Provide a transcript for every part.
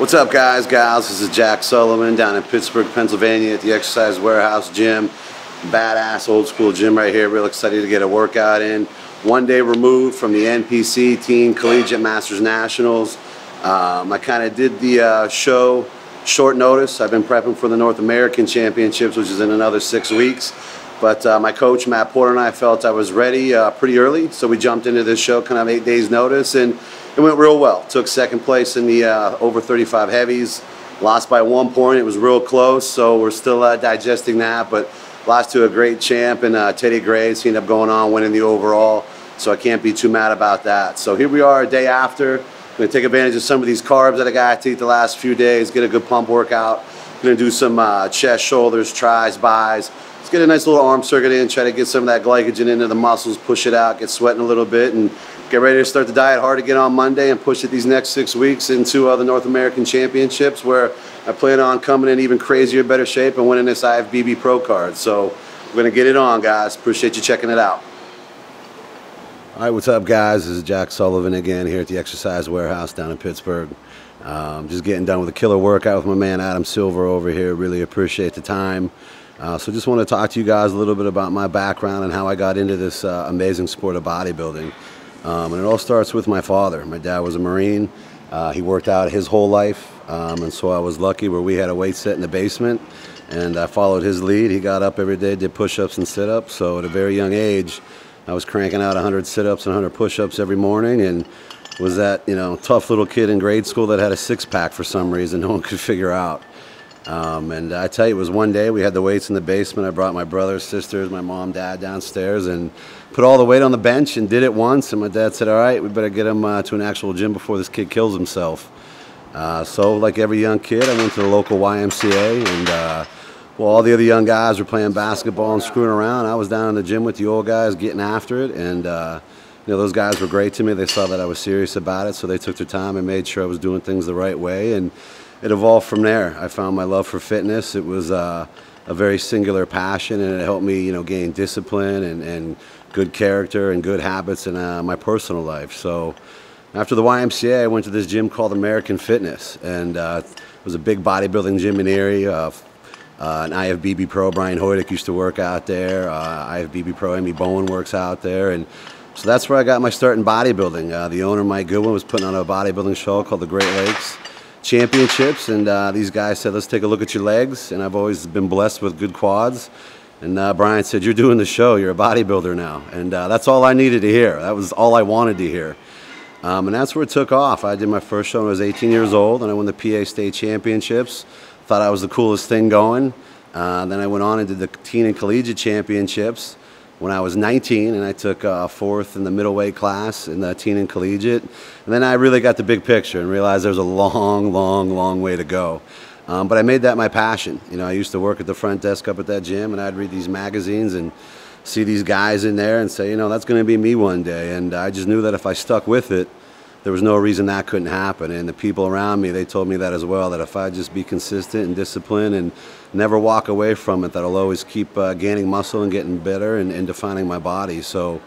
What's up, guys, gals? This is Jack Sullivan down in Pittsburgh, Pennsylvania at the Exercise Warehouse Gym. Badass old school gym right here. Real excited to get a workout in. One day removed from the NPC Teen Collegiate Masters Nationals. I kind of did the show short notice. I've been prepping for the North American Championships, which is in another 6 weeks. But my coach, Matt Porter, and I felt I was ready pretty early, so we jumped into this show kind of 8 days notice, and it went real well. Took second place in the over 35 heavies. Lost by 1 point. It was real close, so we're still digesting that, but lost to a great champ and Teddy Graves. He ended up going on winning the overall, so I can't be too mad about that. So here we are a day after. I'm going to take advantage of some of these carbs that I got to eat the last few days, get a good pump workout. I'm going to do some chest, shoulders, tris, bis. Let's get a nice little arm circuit in, try to get some of that glycogen into the muscles, push it out, get sweating a little bit, and get ready to start the diet hard again on Monday and push it these next 6 weeks into the North American Championships, where I plan on coming in even crazier, better shape and winning this IFBB Pro card. So we're going to get it on, guys. Appreciate you checking it out. All right, what's up, guys? This is Jack Sullivan again here at the Exercise Warehouse down in Pittsburgh. Just getting done with a killer workout with my man Adam Silver over here. Really appreciate the time. So just want to talk to you guys a little bit about my background and how I got into this amazing sport of bodybuilding. And it all starts with my father. My dad was a Marine. He worked out his whole life, and so I was lucky where we had a weight set in the basement, and I followed his lead. He got up every day, did push-ups and sit-ups, so at a very young age, I was cranking out 100 sit-ups and 100 push-ups every morning, and was that, tough little kid in grade school that had a six-pack for some reason no one could figure out. And I tell you, it was one day we had the weights in the basement. I brought my brothers, sisters, my mom, dad downstairs and put all the weight on the bench and did it once. And my dad said, all right, we better get him to an actual gym before this kid kills himself. So like every young kid, I went to the local YMCA, and while all the other young guys were playing basketball and screwing around, I was down in the gym with the old guys getting after it. And those guys were great to me. They saw that I was serious about it, so they took their time and made sure I was doing things the right way. And it evolved from there. I found my love for fitness. It was a very singular passion, and it helped me, gain discipline and good character and good habits in my personal life. So after the YMCA, I went to this gym called American Fitness, and it was a big bodybuilding gym in the area. An IFBB Pro, Brian Hoydick, used to work out there. IFBB Pro, Amy Bowen, works out there. And so that's where I got my start in bodybuilding. The owner, Mike Goodwin, was putting on a bodybuilding show called the Great Lakes Championships, and these guys said, let's take a look at your legs. And I've always been blessed with good quads. And Brian said, you're doing the show, you're a bodybuilder now. And that's all I needed to hear. That was all I wanted to hear. And that's where it took off. I did my first show when I was 18 years old, and I won the PA State Championships. Thought I was the coolest thing going. Then I went on and did the Teen and Collegiate Championships when I was 19, and I took fourth in the middleweight class in the Teen and Collegiate. And then I really got the big picture and realized there's a long, long, long way to go. But I made that my passion. I used to work at the front desk up at that gym, and I'd read these magazines and see these guys in there and say, that's going to be me one day. And I just knew that if I stuck with it, there was no reason that couldn't happen. And the people around me, they told me that as well, that if I just be consistent and disciplined and never walk away from it, that I'll always keep gaining muscle and getting better and defining my body. So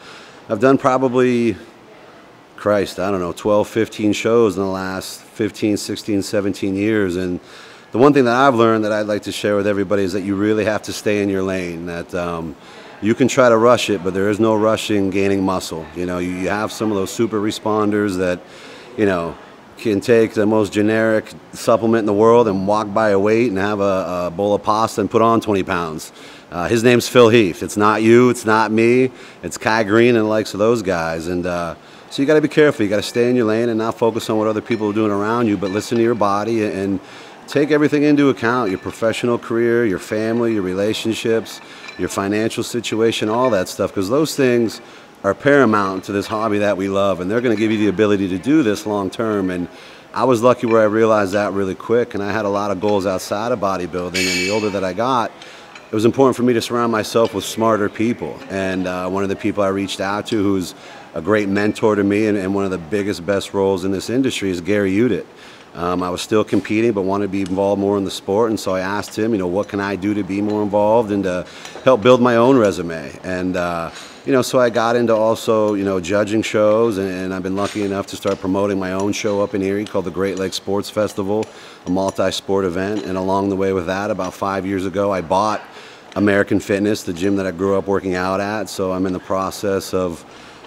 I've done probably, 12, 15 shows in the last 15, 16, 17 years. And the one thing that I've learned that I'd like to share with everybody is that you really have to stay in your lane, that you can try to rush it, but there is no rushing gaining muscle. You have some of those super responders that, can take the most generic supplement in the world and walk by a weight and have a bowl of pasta and put on 20 pounds. His name's Phil Heath. It's not you, it's not me, it's Kai Green and the likes of those guys. And so you got to be careful. You got to stay in your lane and not focus on what other people are doing around you, but listen to your body and take everything into account, your professional career, your family, your relationships, your financial situation, all that stuff, because those things are paramount to this hobby that we love, and they're going to give you the ability to do this long term. And I was lucky where I realized that really quick, and I had a lot of goals outside of bodybuilding, and the older that I got, it was important for me to surround myself with smarter people. And one of the people I reached out to, who's a great mentor to me and one of the biggest, best roles in this industry, is Gary Udit. I was still competing, but wanted to be involved more in the sport, and so I asked him, what can I do to be more involved and to help build my own resume? And so I got into also, judging shows, and I've been lucky enough to start promoting my own show up in Erie called the Great Lakes Sports Festival, a multi-sport event. And along the way with that, about 5 years ago, I bought American Fitness, the gym that I grew up working out at. So I'm in the process of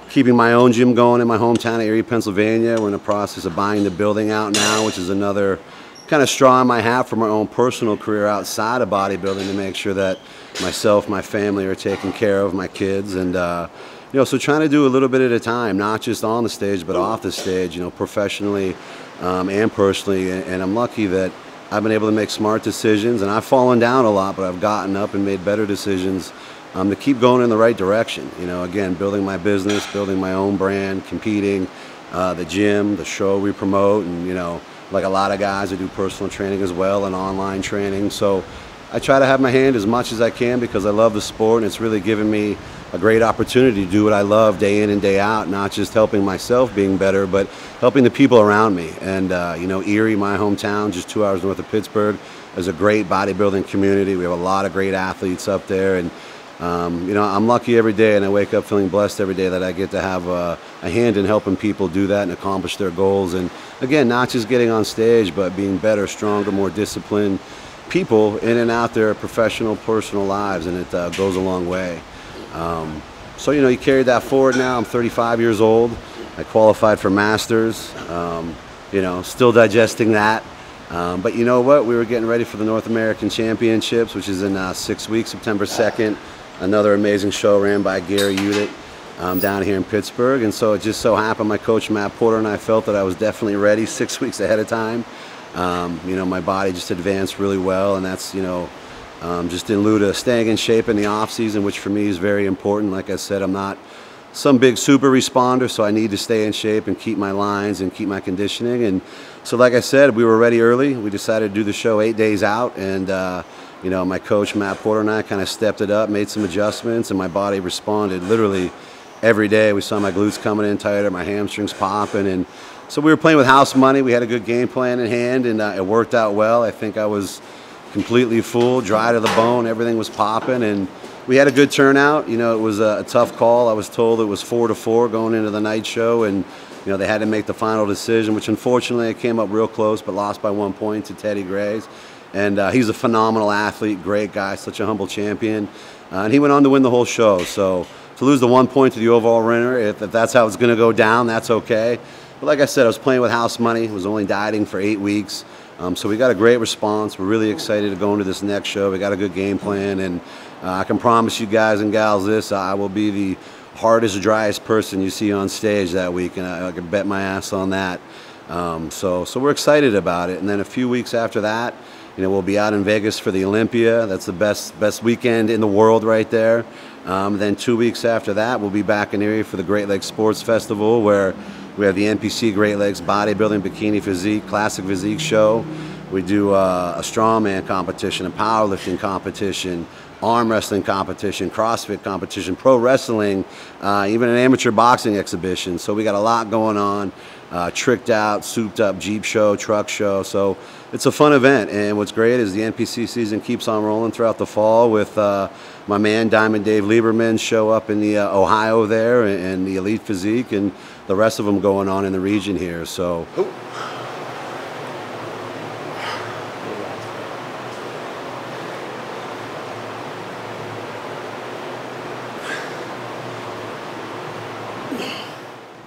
keeping my own gym going in my hometown of Erie, Pennsylvania. We're in the process of buying the building out now, which is another kind of straw in my hat for my own personal career outside of bodybuilding, to make sure that myself, my family are taken care of, my kids, and so trying to do a little bit at a time, not just on the stage but off the stage, professionally and personally. And I'm lucky that I've been able to make smart decisions, and I've fallen down a lot, but I've gotten up and made better decisions to keep going in the right direction. Again, building my business, building my own brand, competing, the gym, the show we promote, and like a lot of guys, I do personal training as well and online training. So I try to have my hand as much as I can because I love the sport, and it's really given me a great opportunity to do what I love day in and day out, not just helping myself being better, but helping the people around me. And Erie, my hometown, just 2 hours north of Pittsburgh, is a great bodybuilding community. We have a lot of great athletes up there, and I'm lucky every day, and I wake up feeling blessed every day that I get to have a hand in helping people do that and accomplish their goals. And again, not just getting on stage, but being better, stronger, more disciplined people in and out their professional, personal lives, and it goes a long way. So you carry that forward now. I'm 35 years old. I qualified for Masters, still digesting that. But you know what? We were getting ready for the North American Championships, which is in 6 weeks, September 2nd. Another amazing show ran by Gary Udit down here in Pittsburgh. And so it just so happened my coach, Matt Porter, and I felt that I was definitely ready 6 weeks ahead of time. My body just advanced really well, and that's, just in lieu to staying in shape in the off season, which for me is very important. Like I said, I'm not some big super responder, so I need to stay in shape and keep my lines and keep my conditioning. And so like I said, we were ready early. We decided to do the show 8 days out, and my coach, Matt Porter, and I kind of stepped it up, made some adjustments, and my body responded literally every day. We saw my glutes coming in tighter, my hamstrings popping, and so we were playing with house money. We had a good game plan in hand, and it worked out well. I think I was completely full, dry to the bone. Everything was popping, and we had a good turnout. It was a tough call. I was told it was 4-4 going into the night show, and they had to make the final decision, which unfortunately it came up real close, but lost by 1 point to Teddy Grays. And he's a phenomenal athlete, great guy, such a humble champion. And he went on to win the whole show. So to lose the 1 point to the overall winner, if that's how it's going to go down, that's okay. But like I said, I was playing with house money, was only dieting for 8 weeks. So we got a great response. We're really excited to go into this next show. We got a good game plan, and I can promise you guys and gals this, I will be the hardest, driest person you see on stage that week, and I can bet my ass on that. So we're excited about it. And then a few weeks after that, we'll be out in Vegas for the Olympia. That's the best weekend in the world right there. Then 2 weeks after that, we'll be back in Erie for the Great Lakes Sports Festival, where we have the NPC Great Lakes Bodybuilding Bikini Physique Classic Physique Show. We do a strongman competition, a powerlifting competition, arm wrestling competition, CrossFit competition, pro wrestling, even an amateur boxing exhibition. So we got a lot going on. Tricked out, souped up Jeep show, truck show. So it's a fun event, and what's great is the NPC season keeps on rolling throughout the fall with my man Diamond Dave Lieberman show up in the Ohio there, and the Elite Physique, and the rest of them going on in the region here. So.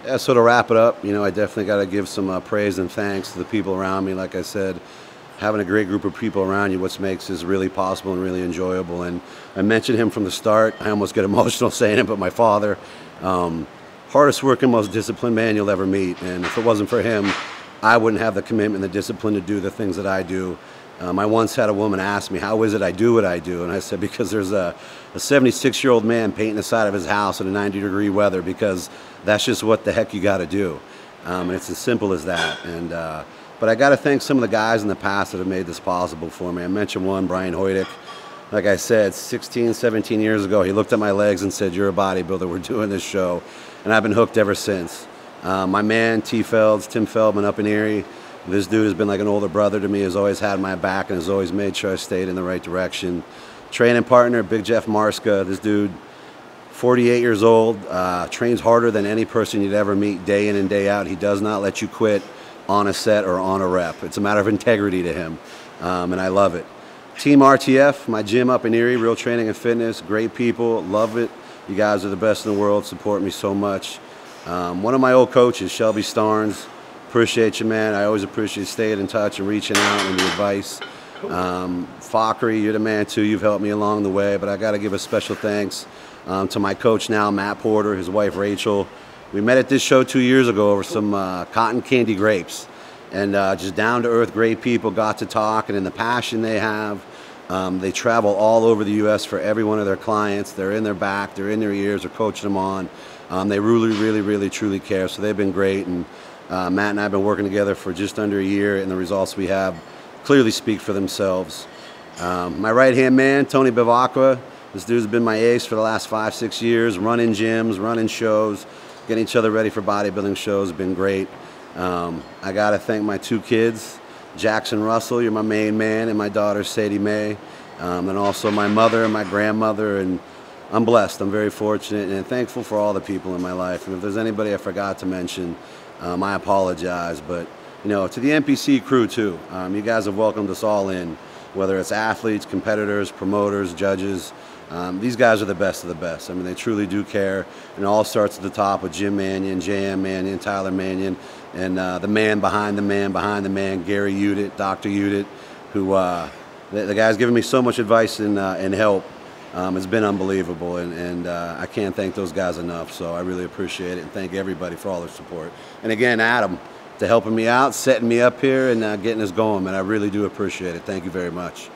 Yeah, so to wrap it up, I definitely got to give some praise and thanks to the people around me. Like I said, having a great group of people around you, what makes this really possible and really enjoyable. And I mentioned him from the start. I almost get emotional saying it, but my father, hardest working, most disciplined man you'll ever meet. And if it wasn't for him, I wouldn't have the commitment and the discipline to do the things that I do. I once had a woman ask me, how is it I do what I do? And I said, because there's a 76-year-old man painting the side of his house in a 90-degree weather, because that's just what the heck you got to do. And it's as simple as that. And but I got to thank some of the guys in the past that have made this possible for me. I mentioned one, Brian Hoydick. Like I said, 16, 17 years ago, he looked at my legs and said, "You're a bodybuilder, we're doing this show." And I've been hooked ever since. My man, Tim Feldman up in Erie, This dude has been like an older brother to me, has always had my back and has always made sure I stayed in the right direction. Training partner, Big Jeff Marska. This dude, 48 years old, trains harder than any person you'd ever meet day in and day out. He does not let you quit on a set or on a rep. It's a matter of integrity to him, and I love it. Team RTF, my gym up in Erie, Real Training and Fitness, great people, love it. You guys are the best in the world, support me so much. One of my old coaches, Shelby Starnes, appreciate you, man. I always appreciate staying in touch and reaching out and the advice. Fockery, you're the man too, you've helped me along the way, but I gotta give a special thanks to my coach now, Matt Porter, his wife Rachel. We met at this show 2 years ago over some cotton candy grapes. And just down-to-earth great people, got to talk, and in the passion they have, they travel all over the U.S. for every one of their clients. They're in their back, they're in their ears, they're coaching them on. They really, truly care, so they've been great. And Matt and I have been working together for just under a year, and the results we have clearly speak for themselves. My right-hand man, Tony Bivacqua, this dude's been my ace for the last 5-6 years, running gyms, running shows, getting each other ready for bodybuilding shows, been great. I gotta thank my 2 kids, Jackson Russell, you're my main man, and my daughter Sadie Mae, and also my mother and my grandmother. And I'm blessed, I'm very fortunate and thankful for all the people in my life. And if there's anybody I forgot to mention, I apologize. But you know, to the NPC crew too, you guys have welcomed us all in, whether it's athletes, competitors, promoters, judges. These guys are the best of the best. I mean, they truly do care. And it all starts at the top with Jim Mannion, JM Mannion, Tyler Mannion, and the man behind the man, Gary Udit, Dr. Udit, who the guy's given me so much advice and help. It's been unbelievable, and I can't thank those guys enough. So I really appreciate it, and thank everybody for all their support. And again, Adam, to helping me out, setting me up here, and getting us going, man. I really do appreciate it. Thank you very much.